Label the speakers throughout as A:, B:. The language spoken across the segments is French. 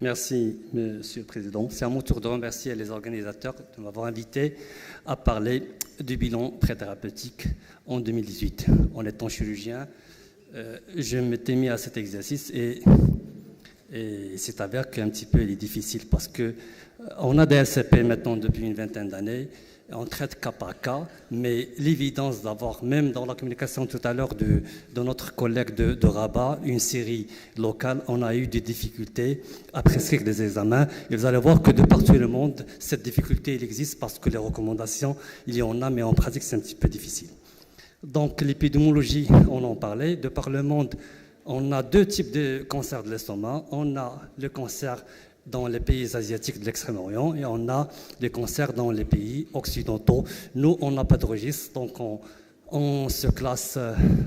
A: Merci, Monsieur le Président. C'est à mon tour de remercier les organisateurs de m'avoir invité à parler du bilan pré-thérapeutique en 2018. En étant chirurgien, je m'étais mis à cet exercice et c'est avéré qu'un petit peu il est difficile parce que on a des LCP maintenant depuis une vingtaine d'années. On traite cas par cas, mais l'évidence d'avoir, même dans la communication tout à l'heure de notre collègue de Rabat, une série locale, on a eu des difficultés à prescrire des examens. Et vous allez voir que de partout dans le monde, cette difficulté elle existe parce que les recommandations, il y en a, mais en pratique, c'est un petit peu difficile. Donc l'épidémiologie, on en parlait. De par le monde, on a deux types de cancers de l'estomac. On a le cancer dans les pays asiatiques de l'Extrême-Orient et on a des cancers dans les pays occidentaux. Nous, on n'a pas de registre, donc on se classe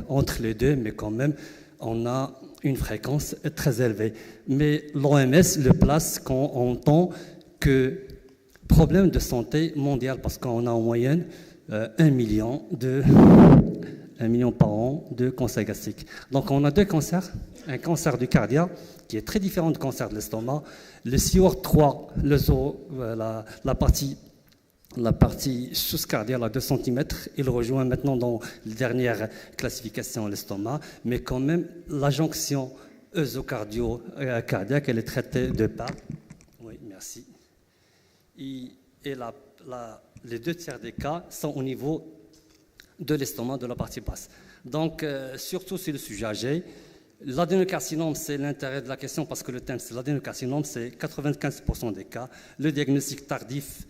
A: entre les deux, mais quand même, on a une fréquence très élevée. Mais l'OMS le place quand on entend que problème de santé mondial, parce qu'on a en moyenne 1 million par an de cancers gastriques. Donc on a deux cancers, un cancer du cardiaque qui est très différent du cancer de l'estomac. Le COR3, la partie sous-cardiaque à 2 cm, il rejoint maintenant dans la dernière classification l'estomac, mais quand même la jonction œsocardio-cardiaque, elle est traitée de part. Oui, merci. Et les 2 tiers des cas sont au niveau de l'estomac, de la partie basse. Donc, surtout sur le sujet âgé, l'adénocarcinome, c'est l'intérêt de la question parce que le thème, c'est l'adénocarcinome, c'est 95% des cas. Le diagnostic tardif,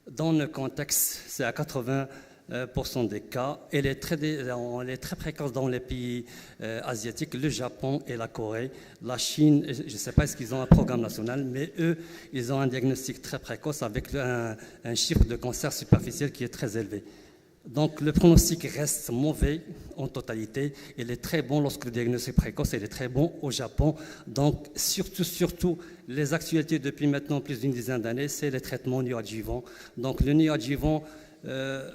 A: dans le contexte, c'est à 80% des cas. Elle est très précoce dans les pays asiatiques, le Japon et la Corée. La Chine, je ne sais pas est-ce qu'ils ont un programme national, mais eux, ils ont un diagnostic très précoce avec un chiffre de cancer superficiel qui est très élevé. Donc le pronostic reste mauvais en totalité. Il est très bon lorsque le diagnostic précoce, il est très bon au Japon. Donc surtout, les actualités depuis maintenant plus d'une dizaine d'années, c'est les traitements néoadjuvants. Donc le néoadjuvant, la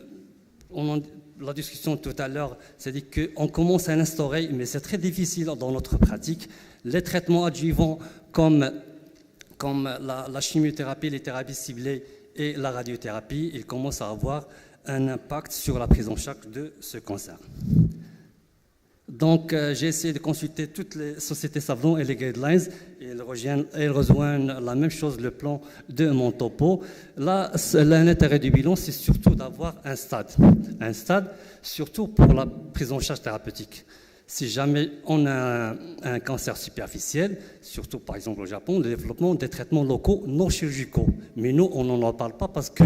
A: discussion tout à l'heure, c'est-à-dire qu'on commence à l'instaurer, mais c'est très difficile dans notre pratique. Les traitements adjuvants comme la chimiothérapie, les thérapies ciblées et la radiothérapie, ils commencent à avoir un impact sur la prise en charge de ce cancer. Donc, j'ai essayé de consulter toutes les sociétés savantes et les guidelines, et elles rejoignent la même chose, le plan de mon topo. Là, l'intérêt du bilan, c'est surtout d'avoir un stade, surtout pour la prise en charge thérapeutique. Si jamais on a un cancer superficiel, surtout par exemple au Japon, le développement des traitements locaux non chirurgicaux. Mais nous, on n'en parle pas parce que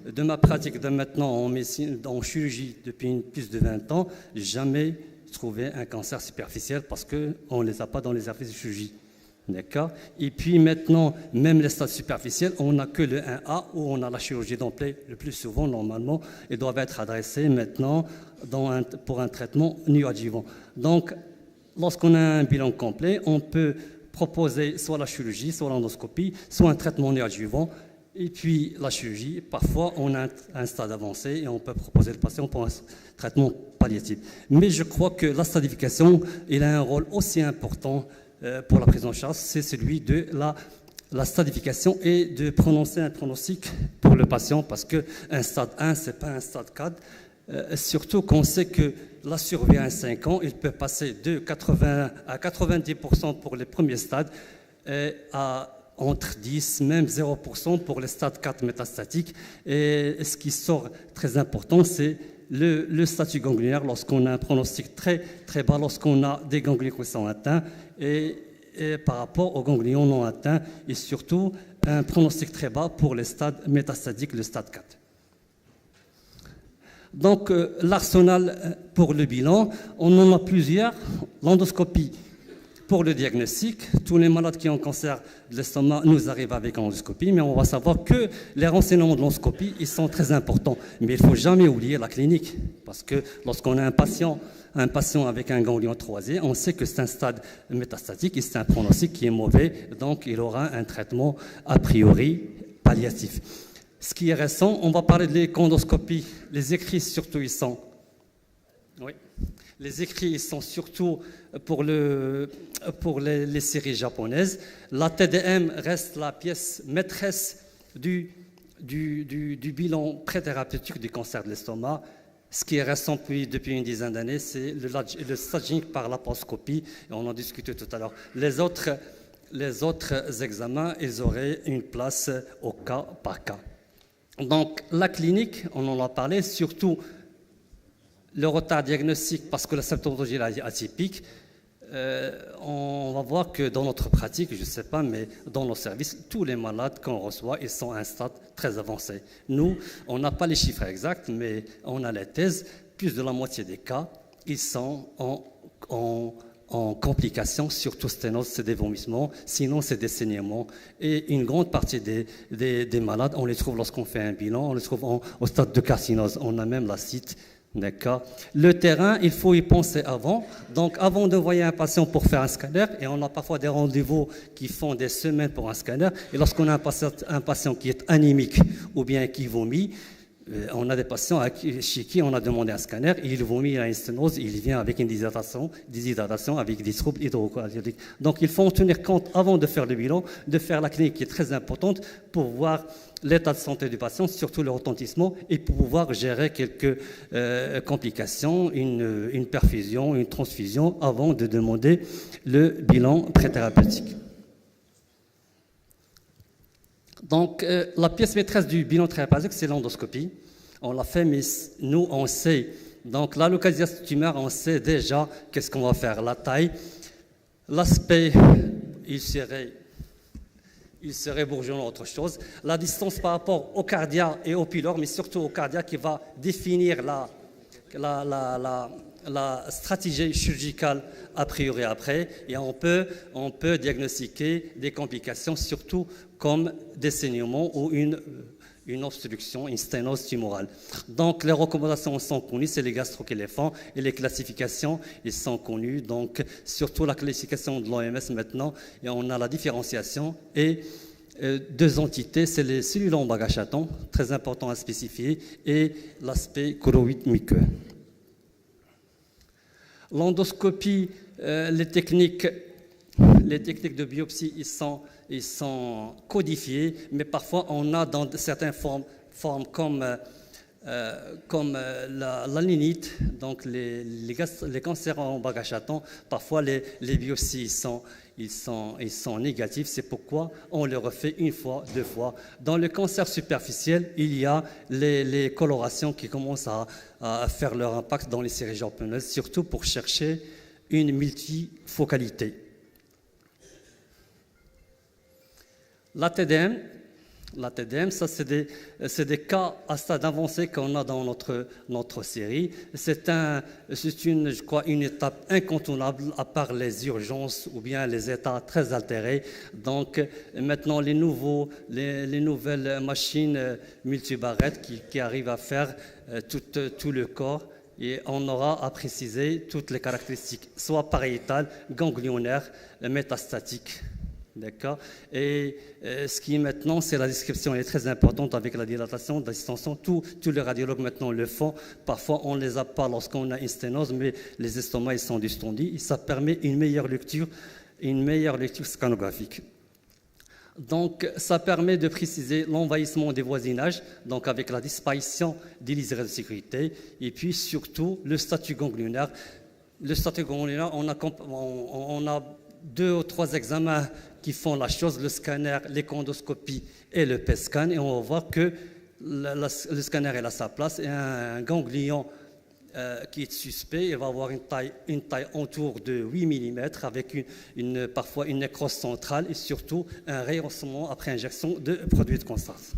A: de ma pratique de maintenant en médecine, en chirurgie depuis plus de 20 ans, jamais trouvé un cancer superficiel parce qu'on ne les a pas dans les services de chirurgie. D'accord. Et puis maintenant, même les stades superficiels, on n'a que le 1A où on a la chirurgie d'emblée. Le plus souvent, normalement, ils doivent être adressés maintenant pour un traitement néoadjuvant. Donc, lorsqu'on a un bilan complet, on peut proposer soit la chirurgie, soit l'endoscopie, soit un traitement néoadjuvant. Et puis la chirurgie, parfois on a un stade avancé et on peut proposer le patient pour un traitement palliatif. Mais je crois que la stadification, il a un rôle aussi important pour la prise en charge, c'est celui de la stadification et de prononcer un pronostic pour le patient parce qu'un stade 1, ce n'est pas un stade 4. Surtout qu'on sait que la survie à 5 ans, il peut passer de 80 à 90% pour les premiers stades à entre 10, même 0% pour les stades 4 métastatiques. Et ce qui sort très important, c'est le statut ganglionnaire lorsqu'on a un pronostic très, très bas, lorsqu'on a des ganglions qui sont atteints et par rapport aux ganglions non atteints et surtout un pronostic très bas pour les stades métastatiques, le stade 4. Donc l'arsenal pour le bilan, on en a plusieurs. L'endoscopie pour le diagnostic, tous les malades qui ont cancer de l'estomac nous arrivent avec l'endoscopie, mais on va savoir que les renseignements de l'endoscopie, ils sont très importants. Mais il ne faut jamais oublier la clinique, parce que lorsqu'on a un patient avec un ganglion 3E, on sait que c'est un stade métastatique et c'est un pronostic qui est mauvais, donc il aura un traitement a priori palliatif. Ce qui est récent, on va parler de l'échondoscopie. Les écrits surtout, ils sont Oui. Les écrits ils sont surtout pour, les séries japonaises. La TDM reste la pièce maîtresse du bilan préthérapeutique du cancer de l'estomac. Ce qui est récent depuis une dizaine d'années, c'est le staging par laparoscopie, et on en discutait tout à l'heure. Les autres examens, ils auraient une place au cas par cas. Donc la clinique, on en a parlé, surtout le retard diagnostique parce que la symptomatologie est atypique. On va voir que dans notre pratique, je ne sais pas, mais dans nos services, tous les malades qu'on reçoit, ils sont à un stade très avancé. Nous, on n'a pas les chiffres exacts, mais on a les thèses. Plus de la moitié des cas, ils sont en complications, surtout sténose, c'est des vomissements, sinon c'est des saignements. Et une grande partie des malades, on les trouve lorsqu'on fait un bilan, on les trouve au stade de carcinose. On a même la cite. D'accord. Le terrain, il faut y penser avant. Donc, avant de envoyer un patient pour faire un scanner, et on a parfois des rendez-vous qui font des semaines pour un scanner, et lorsqu'on a un patient qui est anémique ou bien qui vomit, on a des patients chez qui on a demandé un scanner, et il vomit à une sténose, il vient avec une déshydratation avec des troubles hydroalcooliques. Donc, il faut en tenir compte avant de faire le bilan, de faire la clinique qui est très importante pour voir l'état de santé du patient, surtout le retentissement, et pour pouvoir gérer quelques complications, une perfusion, une transfusion, avant de demander le bilan préthérapeutique. Donc, la pièce maîtresse du bilan thérapeutique, c'est l'endoscopie. On l'a fait, mais nous, on sait. Donc, la localisation tumeur, on sait déjà qu'est-ce qu'on va faire. La taille, l'aspect, il serait bourgeonnant, autre chose. La distance par rapport au cardia et au pylore, mais surtout au cardia, qui va définir la stratégie chirurgicale a priori après. Et on peut diagnostiquer des complications, surtout comme des saignements ou une obstruction, une sténose tumorale. Donc, les recommandations sont connues, c'est les gastro qui les font, et les classifications, ils sont connues. Donc, surtout la classification de l'OMS maintenant, et on a la différenciation et deux entités, c'est les cellules en bagachaton, très important à spécifier, et l'aspect choroïde muqueux. L'endoscopie, les techniques de biopsie, ils sont codifiés, mais parfois on a dans certaines formes comme la linite, donc les cancers en bagachaton, parfois les biopsies ils sont négatifs, c'est pourquoi on les refait une fois, deux fois. Dans le cancer superficiel, il y a les colorations qui commencent à faire leur impact dans les séries japonaises, surtout pour chercher une multifocalité. La TDM, ça c'est des cas à stade avancé qu'on a dans notre série. C'est je crois, une étape incontournable à part les urgences ou bien les états très altérés. Donc maintenant les nouvelles machines multibarrettes qui arrivent à faire tout le corps. Et on aura à préciser toutes les caractéristiques, soit pariétales, ganglionnaires, métastatiques. D'accord. Et ce qui maintenant, c'est la description, elle est très importante avec la dilatation, la distension. Tous les radiologues maintenant le font. Parfois, on ne les a pas lorsqu'on a une sténose, mais les estomacs ils sont distendus. Et ça permet une meilleure lecture scanographique. Donc, ça permet de préciser l'envahissement des voisinages, donc avec la disparition des lisières de sécurité, et puis surtout le statut ganglionnaire. Le statut ganglionnaire, on a 2 ou 3 examens qui font la chose, le scanner, l'échondoscopie et le PET-scan, et on va voir que le scanner est à sa place, et un ganglion qui est suspect, il va avoir une taille autour de 8 mm avec parfois une nécrose centrale et surtout un rayonnement après injection de produits de contraste.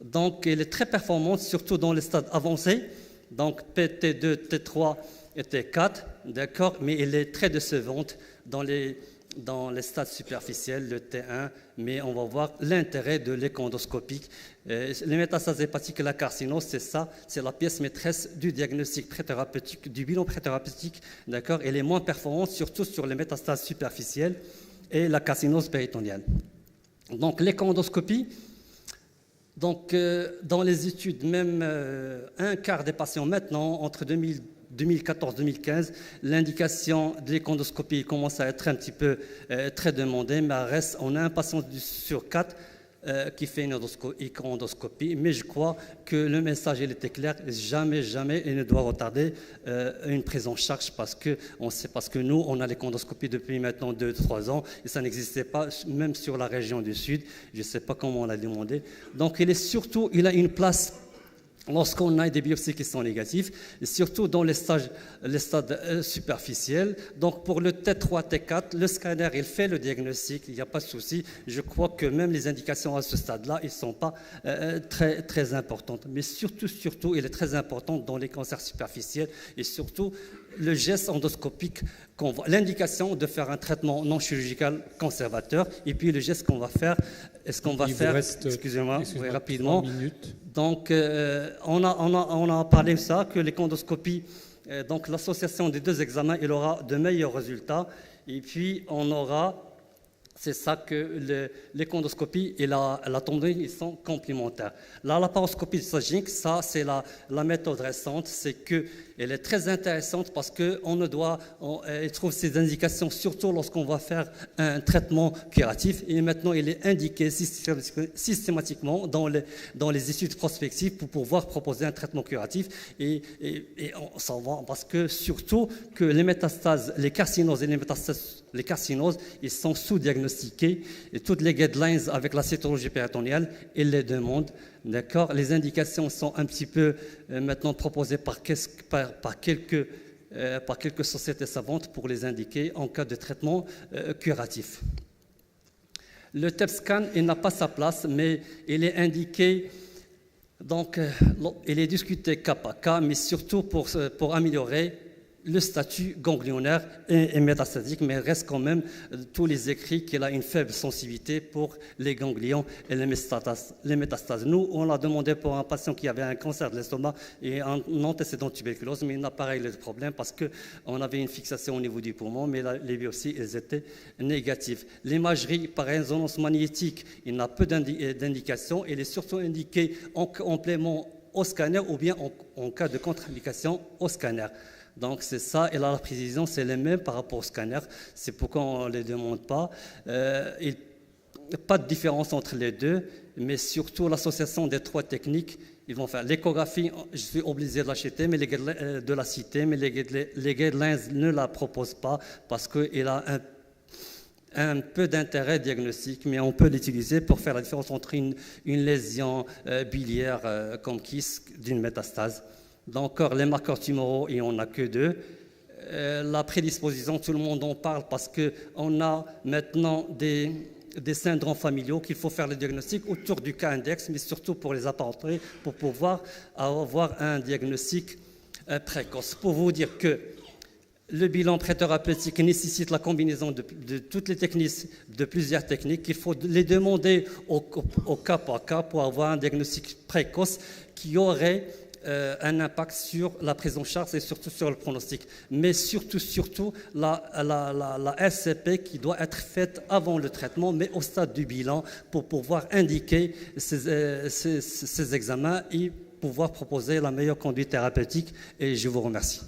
A: Donc, elle est très performante, surtout dans les stades avancés, donc PT2, T3 et T4, d'accord, mais elle est très décevante dans les stades superficiels, le T1, mais on va voir l'intérêt de l'échondoscopique. Les métastases hépatiques et la carcinose, c'est la pièce maîtresse du diagnostic préthérapeutique, du bilan préthérapeutique, d'accord. Elle est moins performante, surtout sur les métastases superficielles et la carcinose péritonéale. Donc l'échondoscopie, donc dans les études, même un quart des patients maintenant, entre 2010 2014-2015, l'indication de l'échondoscopie commence à être un petit peu très demandée, mais on a un patient sur 4 qui fait une échondoscopie, mais je crois que le message il était clair, jamais il ne doit retarder une prise en charge parce que nous on a l'échondoscopie depuis maintenant 2-3 ans et ça n'existait pas même sur la région du Sud, je ne sais pas comment on l'a demandé. Donc il a une place lorsqu'on a des biopsies qui sont négatives, et surtout dans les stades superficiels. Donc pour le T3, T4, le scanner, il fait le diagnostic, il n'y a pas de souci. Je crois que même les indications à ce stade-là, ils ne sont pas très importantes. Mais surtout, il est très important dans les cancers superficiels et surtout le geste endoscopique, l'indication de faire un traitement non chirurgical conservateur et puis le geste qu'on va faire, excusez-moi, rapidement. Donc, on a parlé de ça, que l'échondoscopie, donc l'association des 2 examens, il aura de meilleurs résultats. Et puis, on aura, c'est ça que l'échondoscopie et la tomographe, ils sont complémentaires. La laparoscopie sagique, ça, c'est la méthode récente, c'est qu'elle est très intéressante parce qu'on trouve ces indications surtout lorsqu'on va faire un traitement curatif. Et maintenant, il est indiqué systématiquement dans les études prospectives pour pouvoir proposer un traitement curatif. Et on s'en va parce que surtout que les métastases, les carcinoses et les carcinoses, ils sont sous-diagnostiqués et toutes les guidelines avec la cytologie péritonéale, ils les demandent. D'accord. Les indications sont un petit peu maintenant proposées par quelques sociétés savantes pour les indiquer en cas de traitement curatif. Le TEP scan, il n'a pas sa place, mais il est indiqué, donc il est discuté cas par cas, mais surtout pour améliorer le statut ganglionnaire et métastatique, mais il reste quand même tous les écrits qu'il a une faible sensibilité pour les ganglions et les métastases. Nous, on l'a demandé pour un patient qui avait un cancer de l'estomac et un antécédent de tuberculose, mais il n'a pas réglé le problème parce qu'on avait une fixation au niveau du poumon, mais les biopsies, elles étaient négatives. L'imagerie par résonance magnétique, il n'a peu d'indications, il est surtout indiqué en complément au scanner ou bien en cas de contre-indication au scanner. Donc c'est ça, et là la précision c'est les mêmes par rapport au scanner, c'est pourquoi on ne les demande pas. Il n'y a pas de différence entre les deux, mais surtout l'association des 3 techniques, ils vont faire l'échographie, je suis obligé de l'acheter, mais de la citer, mais les guidelines ne la proposent pas parce qu'il a un peu d'intérêt diagnostique, mais on peut l'utiliser pour faire la différence entre une lésion biliaire comme KISS d'une métastase. Donc, les marqueurs tumoraux, il n'y en a que 2. La prédisposition, tout le monde en parle parce qu'on a maintenant des syndromes familiaux qu'il faut faire le diagnostic autour du cas index, mais surtout pour les apparentés, pour pouvoir avoir un diagnostic précoce. Pour vous dire que le bilan préthérapeutique nécessite la combinaison de toutes les techniques, de plusieurs techniques, qu'il faut les demander au cas par cas pour avoir un diagnostic précoce qui aurait un impact sur la prise en charge et surtout sur le pronostic. Mais surtout la SCP qui doit être faite avant le traitement, mais au stade du bilan, pour pouvoir indiquer ces examens et pouvoir proposer la meilleure conduite thérapeutique. Et je vous remercie.